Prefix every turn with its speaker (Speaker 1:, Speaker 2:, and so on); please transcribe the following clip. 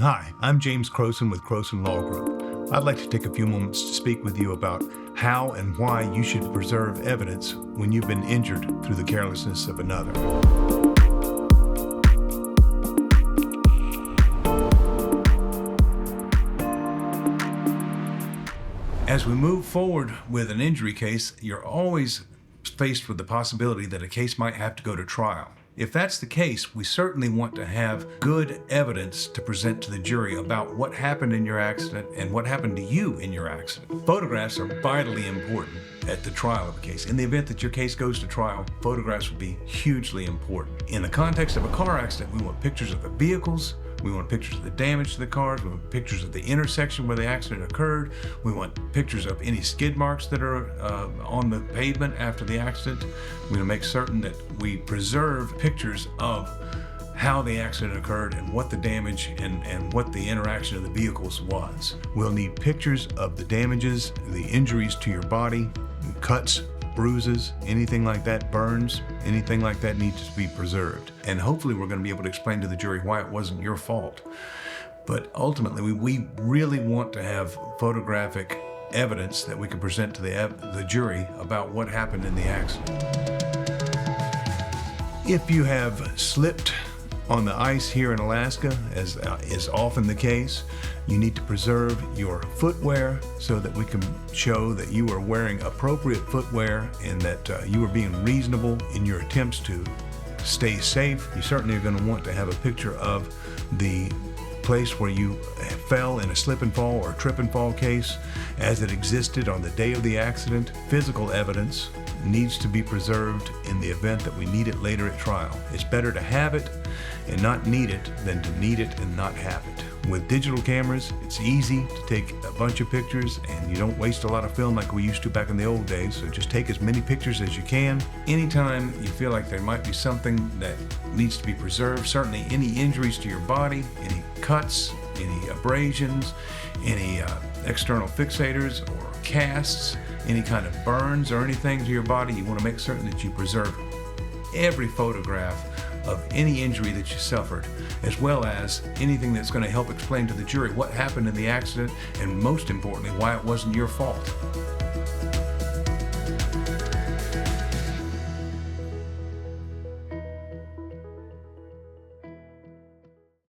Speaker 1: Hi, I'm James Crowson with Crowson Law Group. I'd like to take a few moments to speak with you about how and why you should preserve evidence when you've been injured through the carelessness of another. As we move forward with an injury case, you're always faced with the possibility that a case might have to go to trial. If that's the case, we certainly want to have good evidence to present to the jury about what happened in your accident and what happened to you in your accident. Photographs are vitally important at the trial of a case. In the event that your case goes to trial, photographs will be hugely important. In the context of a car accident, we want pictures of the vehicles, we want pictures of the damage to the cars, we want pictures of the intersection where the accident occurred, we want pictures of any skid marks that are on the pavement after the accident. We want to make certain that we preserve pictures of how the accident occurred and what the damage and what the interaction of the vehicles was. We'll need pictures of the damages, the injuries to your body, cuts, bruises, anything like that, burns, anything like that needs to be preserved. And hopefully we're going to be able to explain to the jury why it wasn't your fault. But ultimately, we really want to have photographic evidence that we can present to the jury about what happened in the accident. If you have slipped on the ice here in Alaska, as is often the case, you need to preserve your footwear so that we can show that you are wearing appropriate footwear and that you are being reasonable in your attempts to stay safe. You certainly are going to want to have a picture of the place where you fell in a slip and fall or trip and fall case as it existed on the day of the accident. Physical evidence needs to be preserved in the event that we need it later at trial. It's better to have it and not need it than to need it and not have it. With digital cameras, it's easy to take a bunch of pictures and you don't waste a lot of film like we used to back in the old days, so just take as many pictures as you can. Anytime you feel like there might be something that needs to be preserved, certainly any injuries to your body, any cuts, any abrasions, any external fixators or casts, any kind of burns or anything to your body, you want to make certain that you preserve every photograph of any injury that you suffered, as well as anything that's going to help explain to the jury what happened in the accident and, most importantly, why it wasn't your fault.